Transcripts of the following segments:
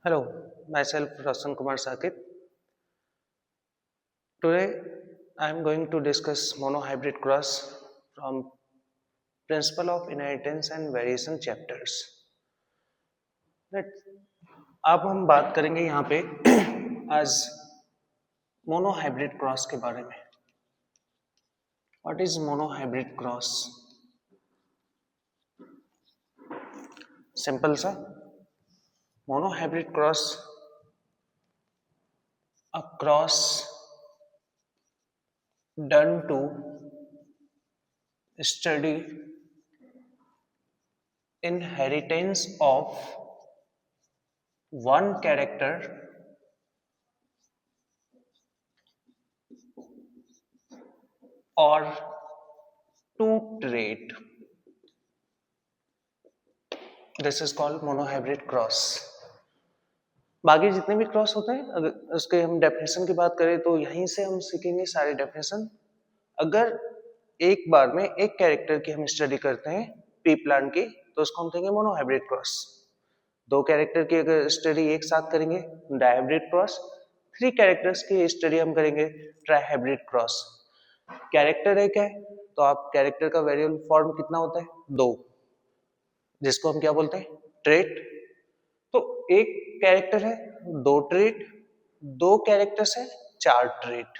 Hello, myself Rasan Kumar Sakit. Today I am going to discuss monohybrid cross from Principle of Inheritance and Variation chapters. Right. अब हम बात करेंगे यहाँ पे आज मोनोहाइब्रिड क्रॉस के बारे में. What is monohybrid cross? Simple सा monohybrid cross a cross done to study inheritance of one character or two trait. This is called monohybrid cross. बाकी जितने भी क्रॉस होते हैं अगर उसके हम डेफिनेशन की बात करें तो यहीं से हम सीखेंगे सारे डेफिनेशन. अगर एक बार में एक कैरेक्टर की हम स्टडी करते हैं पी प्लांट की तो उसको हम कहेंगे मोनोहाइब्रिड क्रॉस. दो कैरेक्टर की अगर स्टडी एक साथ करेंगे डायहाइब्रिड क्रॉस. थ्री कैरेक्टर्स की स्टडी हम करेंगे ट्राइहाइब्रिड क्रॉस. कैरेक्टर एक है तो आप कैरेक्टर का वेरिएबल फॉर्म कितना होता है? दो, जिसको हम क्या बोलते हैं? ट्रेट. तो एक कैरेक्टर है दो ट्रेट, दो कैरेक्टर्स है चार ट्रेट.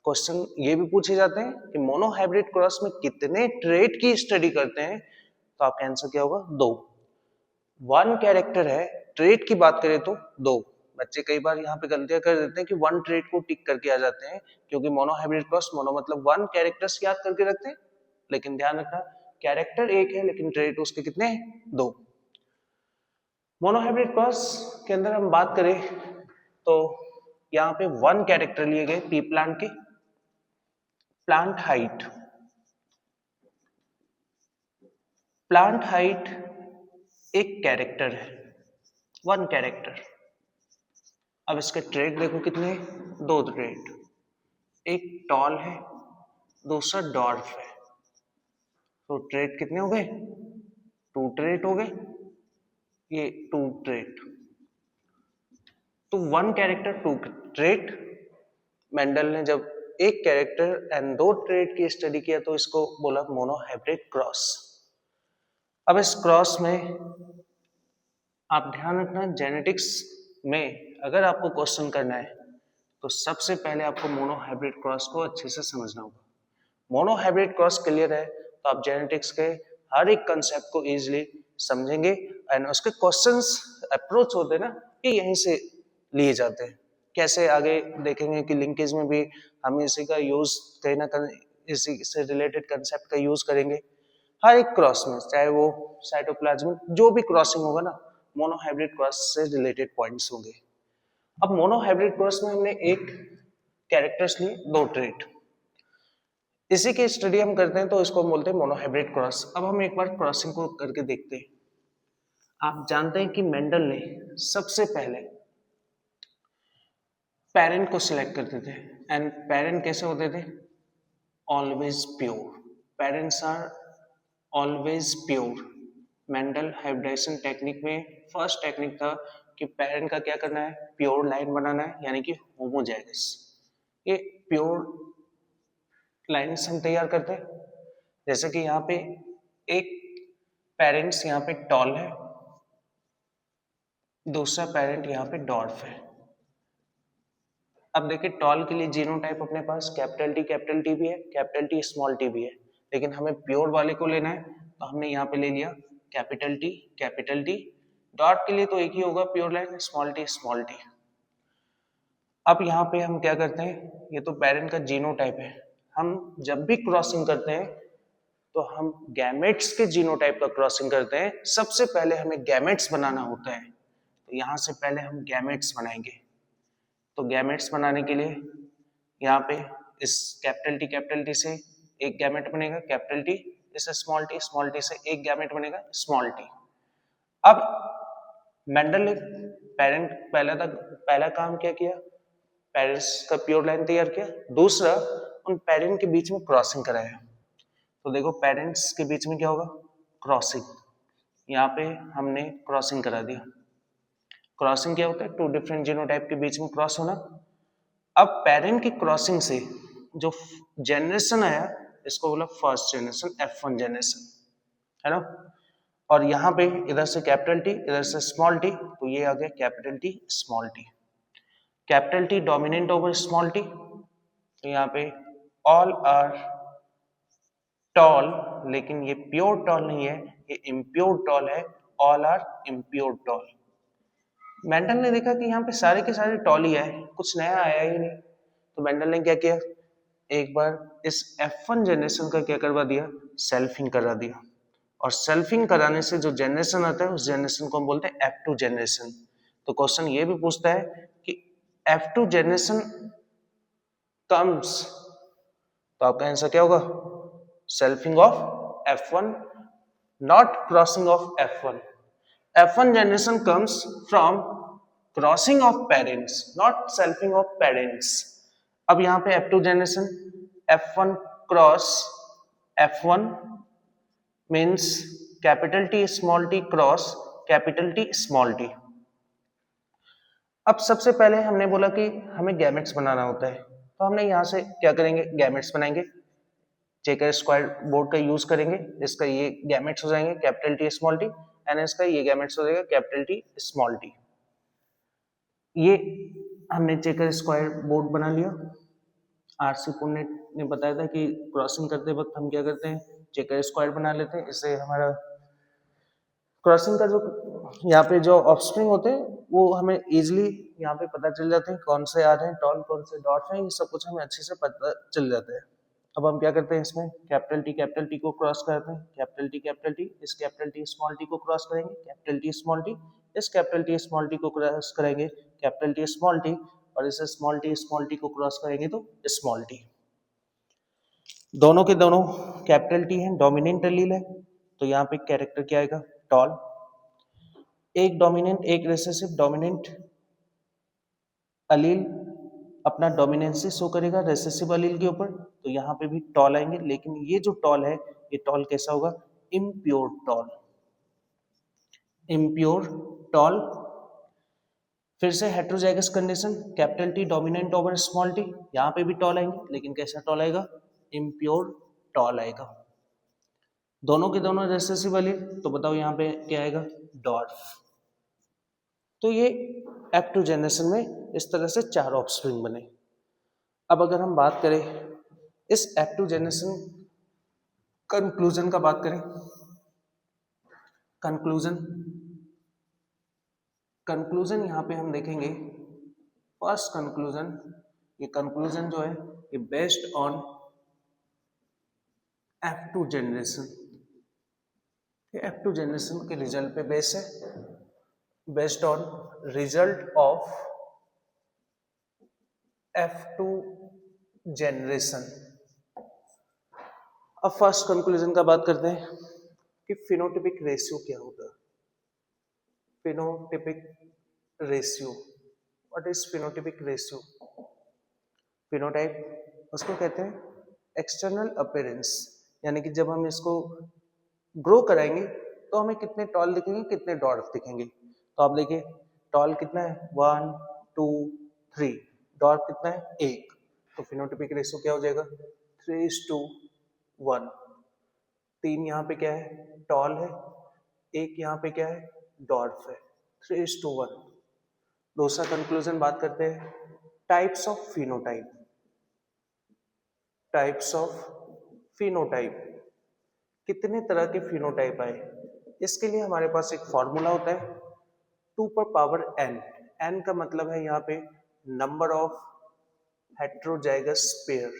क्वेश्चन ये भी पूछे जाते हैं कि मोनोहाइब्रिड क्रॉस में कितने ट्रेट की स्टडी करते हैं, तो आपका आंसर क्या होगा? दो. वन कैरेक्टर है, ट्रेट की बात करें तो दो. बच्चे कई बार यहाँ पे गलतियां कर देते हैं कि वन ट्रेट को टिक करके आ जाते हैं, क्योंकि मोनोहाइब्रिड क्रॉस मोनो मतलब वन कैरेक्टर्स याद करके रखते हैं, लेकिन ध्यान रखना कैरेक्टर एक है लेकिन ट्रेट उसके कितने हैं? दो. मोनोहाइब्रिड क्रॉस के अंदर हम बात करें तो यहाँ पे वन कैरेक्टर लिए गए पी प्लांट के. प्लांट हाइट एक कैरेक्टर है, वन कैरेक्टर. अब इसके ट्रेट देखो कितने हैं? दो ट्रेट. एक टॉल है, दूसरा डॉर्फ है. तो ट्रेट कितने हो गए? टू ट्रेट हो गए. ये टू ट्रेट. तो one character two trait. Mendel ने जब एक कैरेक्टर एंड दो ट्रेट की स्टडी किया तो इसको बोला मोनोहाइब्रिड क्रॉस. अब इस क्रॉस में आप ध्यान रखना जेनेटिक्स में अगर आपको क्वेश्चन करना है तो सबसे पहले आपको मोनोहाइब्रिड क्रॉस को अच्छे से समझना होगा. मोनोहाइब्रिड क्रॉस क्लियर है तो आप जेनेटिक्स के हर एक कंसेप्ट को इजीली समझेंगे एंड उसके क्वेश्चंस अप्रोच होते हैं ना ये यहीं से लिए जाते हैं. कैसे आगे देखेंगे कि लिंकेज में भी हम इसी का यूज कहीं ना कहीं इसी से रिलेटेड कंसेप्ट का यूज करेंगे हर एक क्रॉस में, चाहे वो साइटोप्लाज्मिक जो भी क्रॉसिंग होगा ना मोनोहाइब्रिड क्रॉस से रिलेटेड पॉइंट्स होंगे. अब मोनोहाइब्रिड क्रॉस में हमने एक कैरेक्टर्स लिए दो ट्रेट, इसी की स्टडी हम करते हैं तो इसको हम बोलते हैं मोनोहाइब्रिड क्रॉस. अब हम एक बार क्रॉसिंग को करके देखते हैं. आप जानते हैं कि मेंडल ने सबसे पहले पेरेंट को सिलेक्ट करते थे एंड पेरेंट कैसे होते थे? Always pure. Parents are always pure. Mendel hybridization technique में फर्स्ट टेक्निक था कि पेरेंट का क्या करना है? प्योर लाइन बनाना है, यानी कि होमोजाइगस. ये प्योर लाइन्स हम तैयार करते हैं. जैसे कि यहाँ पे एक पेरेंट्स यहाँ पे टॉल है, दूसरा पेरेंट यहाँ पे डॉर्फ है. अब देखिए टॉल के लिए जीनोटाइप अपने पास कैपिटल टी भी है, कैपिटल टी स्मॉल टी भी है, लेकिन हमें प्योर वाले को लेना है तो हमने यहाँ पे ले लिया कैपिटल टी. डॉट के लिए तो एक ही होगा प्योर लाइन, स्मॉल टी. अब यहाँ पे हम क्या करते हैं, ये तो पेरेंट का जीनोटाइप है. हम जब भी क्रॉसिंग करते हैं तो हम गैमेट्स के जीनोटाइप का क्रॉसिंग करते हैं. सबसे पहले हमें गैमेट्स बनाना होता है, तो यहाँ से पहले हम गैमेट्स बनाएंगे. तो गैमेट्स बनाने के लिए यहाँ पे इस कैपिटल टी से एक गैमेट बनेगा कैपिटल टी, इस स्मॉल टी से एक गैमेट बनेगा स्मॉल टी. अब मेंडल ने पहला काम क्या किया? पेरेंट्स का प्योर लाइन तैयार किया. दूसरा उन पेरेंट के बीच में क्रॉसिंग कराया. तो देखो पेरेंट्स के बीच में क्या होगा? क्रॉसिंग. यहाँ पे हमने क्रॉसिंग करा दिया. क्रॉसिंग क्या होता है? टू डिफरेंट जीनोटाइप के बीच में क्रॉस होना। अब पेरेंट की क्रॉसिंग से जो जनरेशन आया इसको बोला फर्स्ट जनरेशन, F1 जनरेशन, है ना। और यहाँ पे इधर से कैपिटल टी, इधर से स्मॉल टी, तो ये आ गया capital T small T. Capital T dominant over small T, तो यहाँ पे ऑल आर टॉल, लेकिन ये प्योर टॉल नहीं है, ये इम्प्योर टॉल है, all are impure tall. Mendel ने देखा कि यहाँ पे सारे के सारे टॉल ही है, कुछ नया आया ही नहीं, तो मेंडल ने क्या किया, एक बार इस F1 जनरेशन का क्या करवा दिया, सेल्फिंग करा दिया। और सेल्फिंग कराने से जो जनरेशन आता है उस जनरेशन को हम बोलते हैं F2 जनरेशन। तो क्वेश्चन ये भी पूछता है कि F2 जनरेशन कम्स, तो आपका आंसर क्या होगा, selfing of F1, not crossing of F1। F1 generation comes from crossing of parents, not selfing of parents। अब यहां पे F2 generation, F1 cross F1 means capital T small t cross capital T small t। अब सबसे पहले हमने बोला कि हमें गैमेट्स बनाना होता है, तो हमने यहां से क्या करेंगे, गैमेट्स बनाएंगे, चेकर स्क्वायर बोर्ड का यूज करेंगे। इसका ये गैमेट्स हो जाएंगे capital T small T, and इसका ये गैमेट्स हो जाएगा कैपिटल टी स्मॉल टी। ये हमने चेकर स्क्वायर बोर्ड बना लिया। आरसी पुण्य ने बताया था कि क्रॉसिंग करते वक्त हम क्या करते हैं, चेकर स्क्वायर बना लेते हैं, इससे हमारा क्रॉसिंग का जो यहाँ पे जो ऑफस्प्रिंग होते हैं वो हमें इजिली यहाँ पे पता चल जाते हैं, कौन से आ रहे हैं टॉल, कौन से डॉट हैं, ये सब कुछ हमें अच्छे से पता चल जाता है। अब हम क्या करते हैं, इसमें कैपिटल टी को क्रॉस करते हैं, कैपिटल टी, इस कैपिटल टी स्मॉल टी को क्रॉस करेंगे, कैपिटल टी स्मॉल टी, इस कैपिटल टी स्मॉल टी को क्रॉस करेंगे, कैपिटल टी स्मॉल टी, और इसे स्मॉल टी को क्रॉस करेंगे तो स्मॉल टी। दोनों के दोनों कैपिटल टी है, डोमिनेंट एलील है, तो यहाँ पे कैरेक्टर क्या आएगा, टॉल। एक डोमिनेंट एक रिसेसिव, डोमिनेंट अलील अपना डोमिनेंसी शो करेगा रिसेसिव अलील के ऊपर, तो यहाँ पे भी टॉल आएंगे, लेकिन ये जो टॉल है ये टॉल कैसा होगा, इम्प्योर टॉल, इम्प्योर टॉल। फिर से heterozygous condition, capital T dominant over small T, यहाँ पे भी टॉल आएंगे, लेकिन कैसा टॉल आएगा, इम्प्योर टॉल आएगा। दोनों के दोनों रिसेसिव अलील, तो बताओ यहाँ पे क्या आएगा, डॉर्फ। तो ये F2 जनरेशन में इस तरह से 4 ऑफस्प्रिंग बने। अब अगर हम बात करें इस F2 जनरेशन कंक्लूजन का बात करें, कंक्लूजन यहाँ पे हम देखेंगे, फर्स्ट कंक्लूजन, ये कंक्लूजन जो है ये बेस्ड ऑन F2 जनरेशन, ये F2 जनरेशन के रिजल्ट पे बेस है, based on result of F2 generation. अब फर्स्ट कंक्लूजन का बात करते हैं कि फिनोटिपिक रेशियो क्या होता है, phenotypic ratio, what is phenotypic ratio, phenotype उसको कहते हैं एक्सटर्नल अपीयरेंस, यानी कि जब हम इसको ग्रो कराएंगे तो हमें कितने टॉल दिखेंगे, कितने डॉर्फ दिखेंगे। तो आप देखिए टॉल कितना है, 1 2 3, डॉर्फ कितना है, 1, तो फिनोटिपिक रेशियो क्या हो जाएगा, 3:1। 3 यहाँ पे क्या है, टॉल है, 1 यहाँ पे क्या है, डॉर्फ है, 3:1। दूसरा कंक्लूजन बात करते हैं types of phenotype, types of phenotype, कितने तरह के फिनोटाइप आए, इसके लिए हमारे पास एक फॉर्मूला होता है 2⁻n। n का मतलब है यहाँ पे number of heterozygous pair,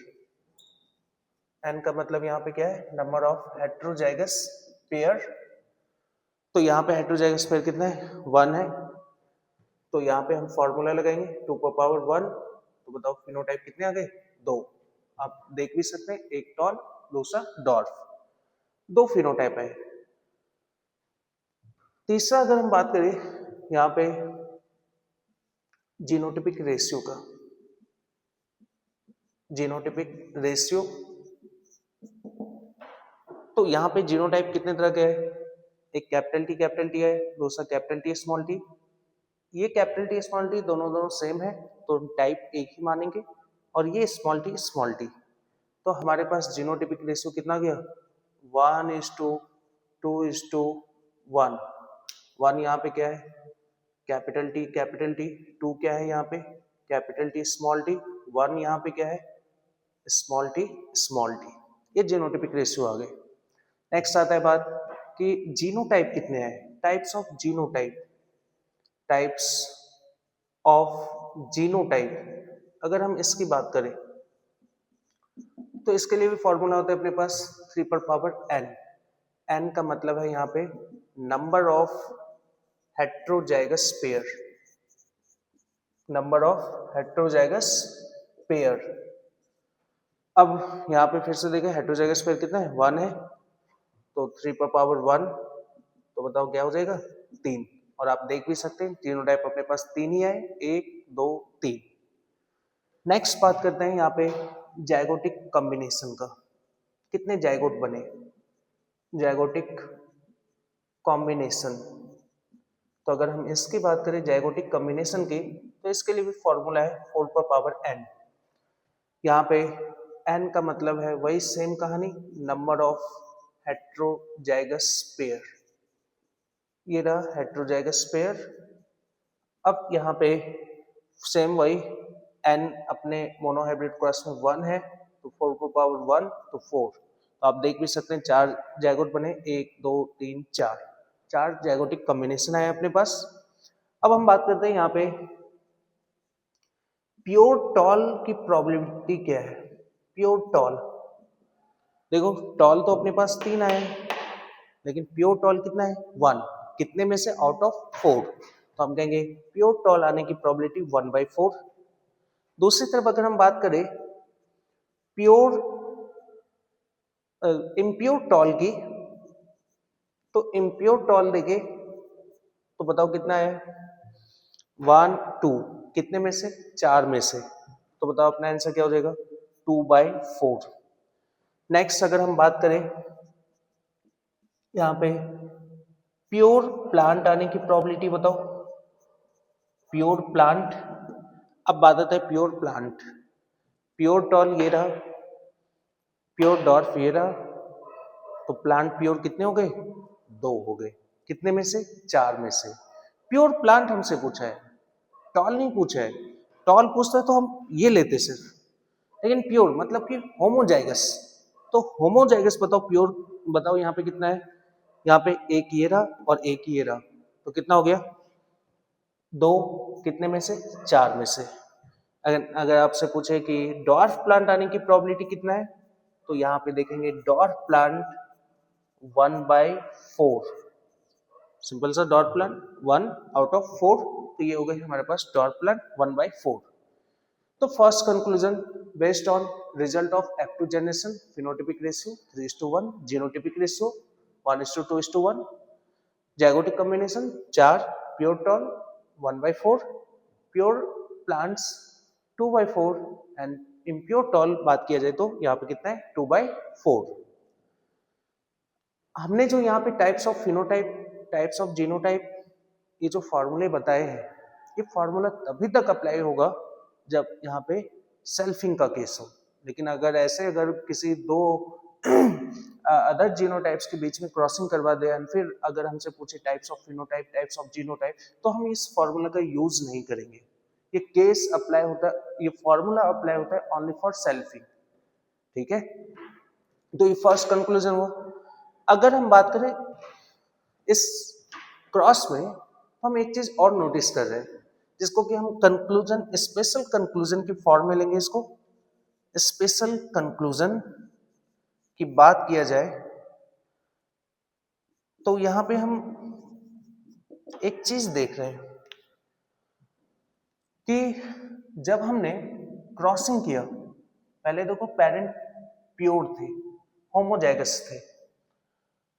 n का मतलब यहाँ पे क्या है, नंबर ऑफ हेट्रोजाइगस पेयर। तो यहाँ पे हेट्रोजाइगस पेयर कितना है, 1 है, तो यहाँ पे हम फॉर्मूला लगाएंगे 2⁻1, तो बताओ फिनोटाइप कितने आ गए, 2। आप देख भी सकते हैं, एक टॉल दूसरा डॉर्फ, 2 फिनोटाइप है। तीसरा अगर हम बात करें यहाँ पे जीनोटिपिक रेशियो का, जीनोटिपिक रेशियो, तो यहाँ पे जीनोटाइप कितने तरह के है, एक कैपिटल टी है, दूसरा कैपिटल टी स्मॉल टी, ये कैपिटल टी स्मॉल टी दोनों सेम है तो टाइप एक ही मानेंगे, और ये स्मॉल टी, तो हमारे पास जीनोटाइपिक रेशियो कितना गया 1:2:1। 1 यहाँ पे क्या है कैपिटल टी, 2 क्या है यहाँ पे कैपिटल टी स्मॉल टी, 1 यहाँ पे क्या है स्मॉल टी, ये जीनोटाइपिक रेशियो आ गए। नेक्स्ट आता है बात कि जीनोटाइप कितने हैं, टाइप्स ऑफ जीनोटाइप। अगर हम इसकी बात करें तो इसके लिए भी फॉर्मूला होता है अपने पास 3 n का मतलब है यहाँ पे नंबर ऑफ हेट्रोजाइगस पेयर। अब यहाँ पे फिर से देखें हेट्रोजाइगस पेयर कितना है 1 है, तो 3 तो बताओ क्या हो जाएगा 3। और आप देख भी सकते हैं जीनोटाइप अपने पास 3 ही आए, 1 2 3। नेक्स्ट बात करते हैं यहाँ पे जाइगोटिक कॉम्बिनेशन का, कितने जाइगोट बने जाइगोटिक कॉम्बिनेशन। तो अगर हम इसकी बात करें जाइगोटिक कॉम्बिनेशन की तो इसके लिए भी फॉर्मूला है 4n। यहाँ पे n का मतलब है वही सेम कहानी नंबर ऑफ हेट्रोजाइगस पेयर, ये रहा हेट्रोजाइगस पेयर। अब यहाँ पे सेम वही n अपने मोनोहाइब्रिड क्रॉस में 1 है तो 4 तो 4। तो आप देख भी सकते हैं 4 जाइगोट बने 1 2 3 4 जाइगोटिक कॉम्बिनेशन आए अपने पास। अब हम बात करते हैं यहाँ पे प्योर टॉल की प्रोबेबिलिटी क्या है। प्योर टॉल देखो टॉल तो अपने पास 3 आए लेकिन प्योर टॉल कितना है 1, कितने में से आउट ऑफ 4, तो हम कहेंगे प्योर टॉल आने की प्रोबेबिलिटी 1/4। दूसरी तरफ अगर हम बात करें प्योर इम्प्योर टॉल की, तो इम्प्योर टॉल देखे तो बताओ कितना है 1 2, कितने में से 4 में से, तो बताओ अपना आंसर क्या हो जाएगा 2/4। नेक्स्ट अगर हम बात करें यहाँ पे प्योर प्लांट आने की प्रोबेबिलिटी बताओ, प्योर प्लांट। अब बात आता है प्योर प्लांट, प्योर टॉल ये रहा, प्योर डॉर्फ ये रहा, तो प्लांट प्योर कितने हो गए 2 हो गए, कितने में से 4 में से। प्योर प्लांट हमसे पूछा है, टॉल नहीं पूछा है। टॉल पूछता है तो हम ये लेते सिर्फ, लेकिन प्योर मतलब कि होमोजाइगस, तो होमोजाइगस बताओ प्योर बताओ यहाँ पे कितना है, यहाँ पे एक ये रहा और एक ये रहा, तो कितना हो गया 2, कितने में से 4 में से। अगर आपसे पूछे कि डॉर्फ प्लांट आने की प्रोबेबिलिटी कितना है, तो यहाँ पे देखेंगे डॉर्फ प्लांट 1/4, सिंपल सा डॉर्फ प्लांट 1 आउट ऑफ 4, तो ये हो गए हमारे पास डॉर्फ प्लांट 1/4। तो first conclusion based on result of F2 generation phenotypic ratio 3:1, genotypic ratio 1:2:1, zygotic combination 4, pure tall 1/4, pure plants 2/4 and impure tall बात किया जाए तो यहाँ पे कितना है 2/4। हमने जो यहाँ पे types of phenotype types of genotype ये जो फॉर्मूले बताए हैं, ये फॉर्मूला तभी तक अप्लाई होगा जब यहाँ पे सेल्फिंग का केस हो। लेकिन अगर किसी दो अदर जीनोटाइप्स के बीच में क्रॉसिंग करवा दे एंड फिर अगर हमसे पूछे types of phenotype types of genotype, तो हम इस फॉर्मूला का यूज नहीं करेंगे। ये केस अप्लाई होता है, ये फॉर्मूला अप्लाई होता है ओनली फॉर सेल्फिंग, ठीक है। तो ये फर्स्ट कंक्लूजन हुआ। अगर हम बात करें इस क्रॉस में, हम एक चीज और नोटिस कर रहे हैं जिसको कि हम कंक्लूजन स्पेशल कंक्लूजन की फॉर्म में लेंगे। इसको स्पेशल कंक्लूजन की बात किया जाए तो यहां पे हम एक चीज देख रहे हैं कि जब हमने क्रॉसिंग किया, पहले देखो पेरेंट प्योर थे, होमोजाइगस थे,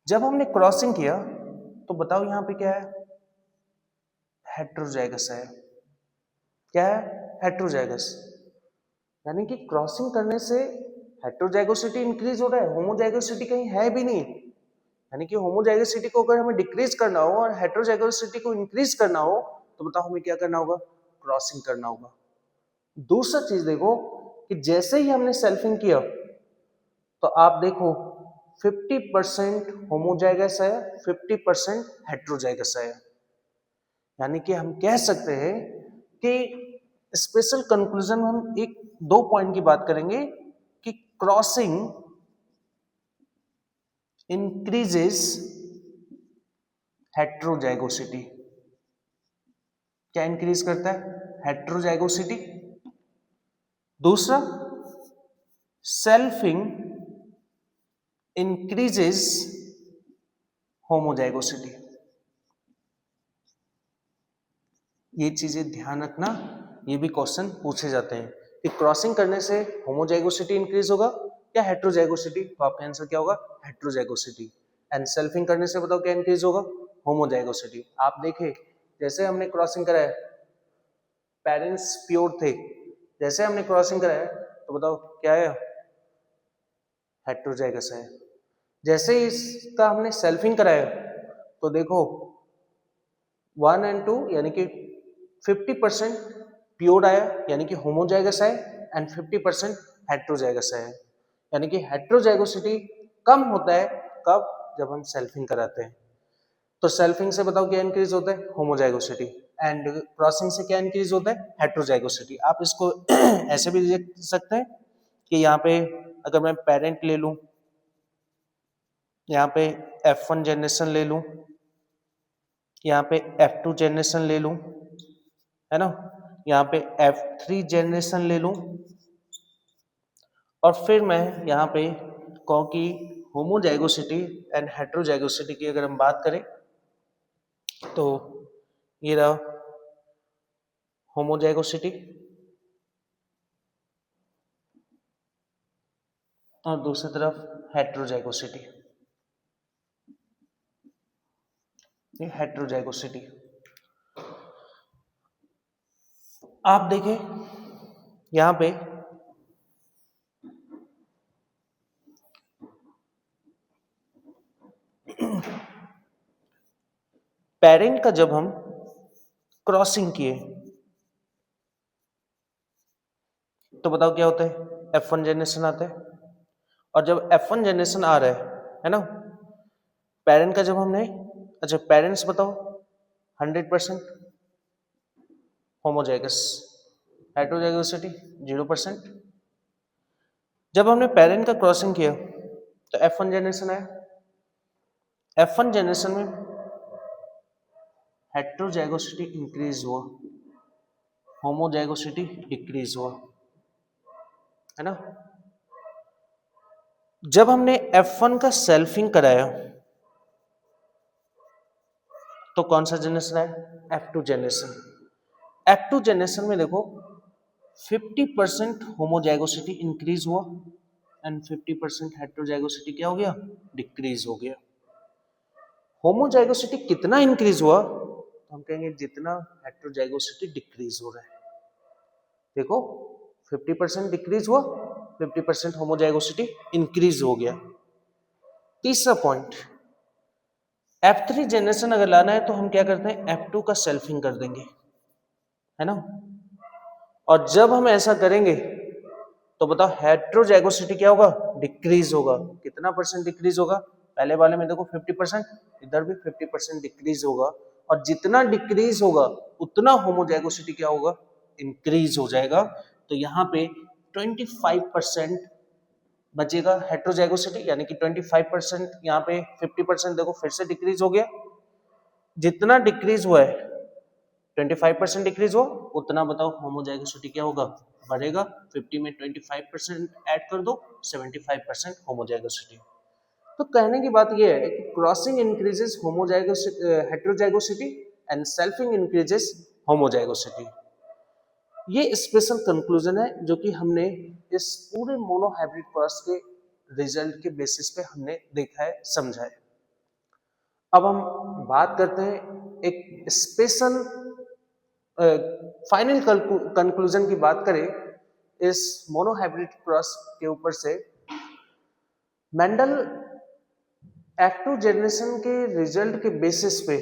जब हमने क्रॉसिंग किया तो बताओ यहां पे क्या है हेट्रोजाइगस है। क्या है हेट्रोजाइगस, यानी कि क्रॉसिंग करने से हेट्रोजाइगोसिटी इंक्रीज हो रहा है, होमोजाइगोसिटी कहीं है भी नहीं। यानी कि होमोजाइगोसिटी को अगर हमें डिक्रीज करना हो और हेट्रोजाइगोसिटी को इंक्रीज करना हो तो बताओ हमें क्या करना होगा, क्रॉसिंग करना होगा। दूसरा चीज देखो कि जैसे ही हमने सेल्फिंग किया तो आप देखो 50% होमोजाइगस है, 50% हेट्रोजाइगस है। यानी कि हम कह सकते हैं कि स्पेशल कंक्लूजन में हम एक दो पॉइंट की बात करेंगे कि क्रॉसिंग इंक्रीजेस हेट्रोजाइगोसिटी। क्या इंक्रीज करता है, हेट्रोजाइगोसिटी। दूसरा, सेल्फिंग इंक्रीजेस होमोजाइगोसिटी। ये चीजें ध्यान रखना, ये भी क्वेश्चन पूछे जाते हैं कि क्रॉसिंग करने से होमोजाइगोसिटी इंक्रीज होगा या हेट्रोजाइगोसिटी। तो आपका आंसर क्या होगा, हेट्रोजाइगोसिटी। एंड सेल्फिंग करने से बताओ क्या इंक्रीज होगा, होमोजाइगोसिटी। आप देखें जैसे हमने क्रॉसिंग कराया, पेरेंट्स प्योर थे, जैसे हमने क्रॉसिंग कराया तो बताओ क्या है, हेट्रोजाइगस है। जैसे इसका हमने सेल्फिंग कराया तो देखो 1 and 2 यानी कि 50% प्योर आया यानी कि होमोजाइगस आया एंड 50% हेट्रोजाइगस आया। यानी कि हेट्रोजाइगोसिटी कम होता है कब, जब हम सेल्फिंग कराते हैं। तो सेल्फिंग से बताओ क्या इंक्रीज होता है, होमोजाइगोसिटी। एंड क्रॉसिंग से क्या इंक्रीज होता है, हेट्रोजाइगोसिटी। आप इसको ऐसे भी लिख सकते हैं कि यहाँ पे अगर मैं पेरेंट ले लूं, यहाँ पे F1 जनरेशन ले लूं, यहाँ पे F2 जनरेशन ले लूं, है ना, यहाँ पे F3 जनरेशन ले लूं, और फिर मैं यहाँ पे कहूँ कि होमोजाइगोसिटी एंड हेट्रोजाइगोसिटी की अगर हम बात करें तो ये रहा होमोजाइगोसिटी और दूसरी तरफ हेट्रोजाइगोसिटी। ये हेट्रोजाइगोसिटी आप देखें यहां पे पेरेंट का जब हम क्रॉसिंग किए तो बताओ क्या होता है, F1 जनरेशन आता है। और जब F1 जनरेशन आ रहा है ना, पेरेंट का जब हमने, अच्छा पेरेंट्स बताओ 100% होमोजाइगस, हेट्रोजाइगोसिटी 0%। जब हमने पेरेंट का क्रॉसिंग किया तो F1 जनरेशन आया, F1 जनरेशन में हेट्रोजाइगोसिटी इंक्रीज हुआ, होमोजाइगोसिटी डिक्रीज हुआ, है ना। जब हमने F1 का सेल्फिंग कराया तो कौन सा जनरेशन आया, F2 जनरेशन। F2 जनरेशन में देखो 50% होमोजाइगोसिटी इंक्रीज हुआ एंड 50% हेट्रोजाइगोसिटी क्या हो गया, डिक्रीज हो गया। होमोजाइगोसिटी कितना इंक्रीज हुआ, तो हम कहेंगे जितना हेट्रोजाइगोसिटी डिक्रीज हो रहा है। देखो 50% डिक्रीज हुआ, 50% होमोजाइगोसिटी इंक्रीज हो गया। तीसरा पॉइंट, F3 जनरेशन अगर लाना है तो हम क्या करते हैं, F2 का सेल्फिंग कर देंगे, है ना। और जब हम ऐसा करेंगे तो बताओ हेट्रोजाइगोसिटी क्या होगा, डिक्रीज होगा। कितना परसेंट डिक्रीज होगा, पहले वाले में देखो 50%, इधर भी 50% डिक्रीज होगा। और जितना डिक्रीज होगा उतना होमोजाइगोसिटी क्या होगा, इंक्रीज हो जाएगा। तो यहाँ पे 25% बचेगा हेट्रोजाइगोसिटी, यानी कि 25%, यहाँ पे 50% देखो फिर से डिक्रीज हो गया। जितना डिक्रीज हुआ है 25% डिक्रीज हो, उतना बताओ होमोजाइगोसिटी क्या होगा, बढ़ेगा। 50 में 25% ऐड कर दो, 75% होमोजाइगोसिटी। तो कहने की बात यह है कि crossing increases homozygosity, heterozygosity and selfing increases homozygosity. ये स्पेशल कंक्लूजन है जो कि हमने इस पूरे मोनोहाइब्रिड क्रॉस के रिजल्ट के बेसिस पे हमने देखा है, समझा है। अब हम बात करते हैं एक स्पेशल फाइनल कंक्लूजन की बात करें इस मोनोहाइब्रिड क्रॉस के ऊपर से। मेंडल F2 जनरेशन के रिजल्ट के बेसिस पे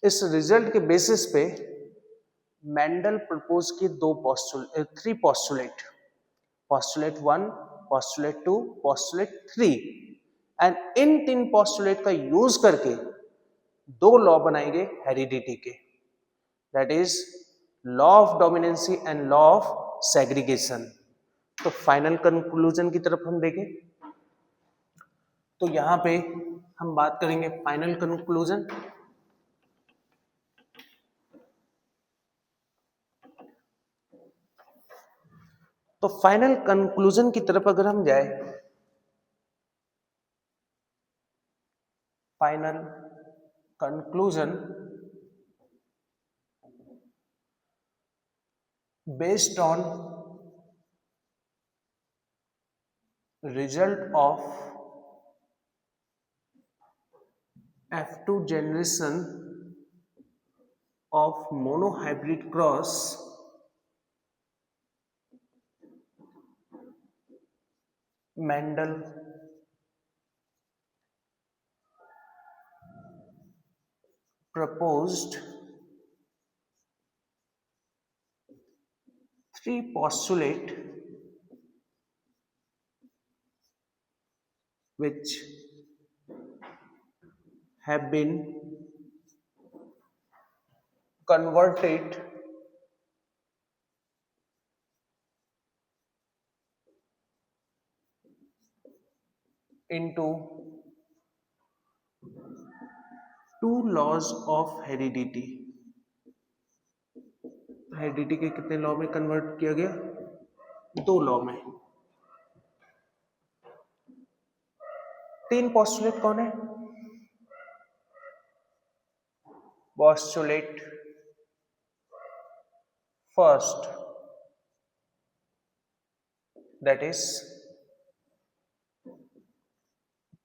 इस रिजल्ट के बेसिस पे मेंडल प्रपोज किए three postulate, postulate 1, postulate 2, postulate 3, and in 3 postulate का यूज करके 2 लॉ बनाए गए हेरिडिटी के, that is law of dominancy and law of segregation. तो फाइनल कंक्लूजन की तरफ हम देखें तो यहां पे हम बात करेंगे फाइनल कंक्लूजन। तो फाइनल कंक्लूजन की तरफ अगर हम जाए, final conclusion based on result of F2 generation of monohybrid cross Mendel proposed 3 postulate which have been converted into 2 laws of heredity। Heredity के कितने लॉ में कन्वर्ट किया गया? 2 लॉ में। 3 पोस्टुलेट कौन है? Postulate first, that is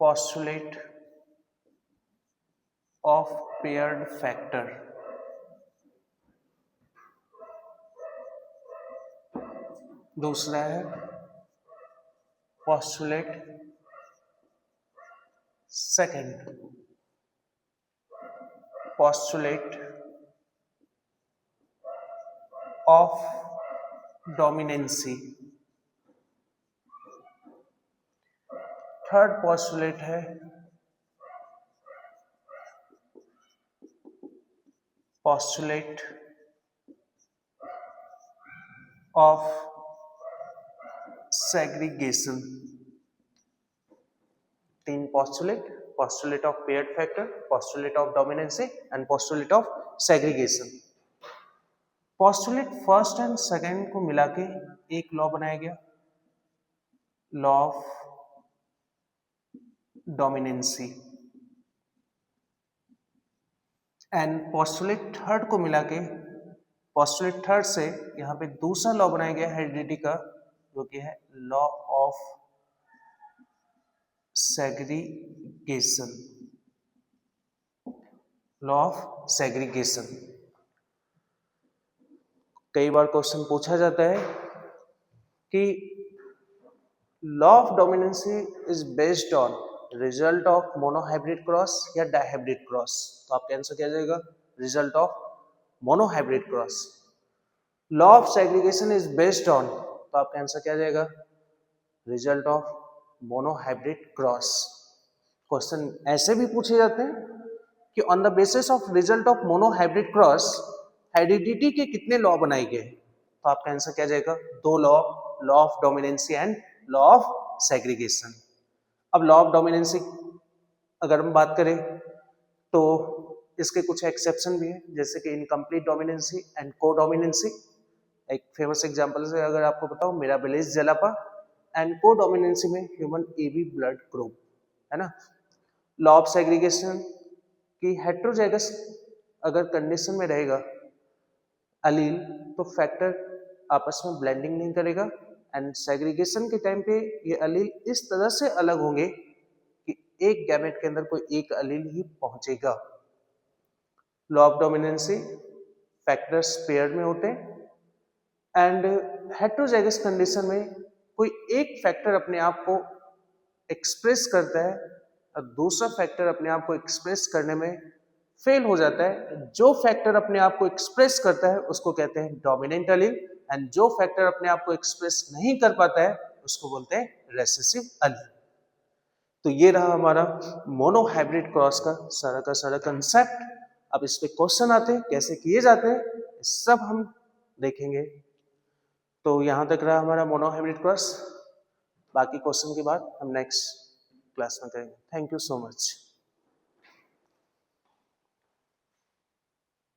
postulate of paired factor। दूसरा है postulate second, postulate of dominancy। Third postulate है postulate of segregation. 3 postulate, postulate of paired factor, postulate of dominancy and postulate of segregation. Postulate first and second को मिला के एक law बनाया गया, law of dominancy, and postulate third को मिला के पोस्टुलेट थर्ड से यहां पे दूसरा लॉ बनाया गया हेरिडिटी का, जो कि है law of segregation, law of segregation. कई बार क्वेश्चन पूछा जाता है कि law of dominancy is based on result of monohybrid cross या डाइहाइब्रिड क्रॉस। तो आपका आंसर क्या जाएगा? Result of monohybrid cross. Law of segregation is based on, तो आपका आंसर क्या जाएगा? Result of monohybrid cross. Question ऐसे भी पूछे जाते हैं कि on the basis of result of monohybrid cross heredity के कितने लॉ बनाए गए? तो आपका आंसर क्या जाएगा? 2 law, law of dominancy and law of segregation. अब लॉ ऑफ डोमिनेंसी अगर हम बात करें तो इसके कुछ एक्सेप्शन भी है, जैसे कि इनकम्प्लीट डोमिनेंसी एंड को डोमिनेंसी। एक फेमस एग्जांपल से अगर आपको बताऊं, मिराबिलिस जेलापा, एंड को डोमिनेंसी में ह्यूमन एबी ब्लड ग्रुप, है ना। लॉ ऑफ सेग्रीगेशन की हेट्रोजाइगस अगर कंडीशन में रहेगा अलील, तो फैक्टर आपस में ब्लेंडिंग नहीं करेगा, एंड सेग्रीगेशन के टाइम पे ये अलील इस तरह से अलग होंगे कि एक गैमेट के अंदर कोई एक अलील ही पहुंचेगा। Law of dominancy, factors pair में होते हैं, एंड हेट्रोजाइगस कंडीशन में कोई एक फैक्टर अपने आप को एक्सप्रेस करता है और दूसरा फैक्टर अपने आप को एक्सप्रेस करने में फेल हो जाता है। जो फैक्टर अपने आप को एक्सप्रेस करता है उसको कहते हैं डोमिनेंट अलील, एंड जो फैक्टर अपने आप को एक्सप्रेस नहीं कर पाता है उसको बोलते हैं रेसेसिव अलील। तो ये रहा हमारा मोनोहाइब्रिड क्रॉस का सारा कंसेप्ट। अब इस पे क्वेश्चन आते हैं, कैसे किए जाते हैं सब हम देखेंगे। तो यहां तक रहा हमारा मोनोहाइब्रिड क्रॉस। बाकी क्वेश्चन के बाद हम नेक्स्ट क्लास में करेंगे। Thank you so much.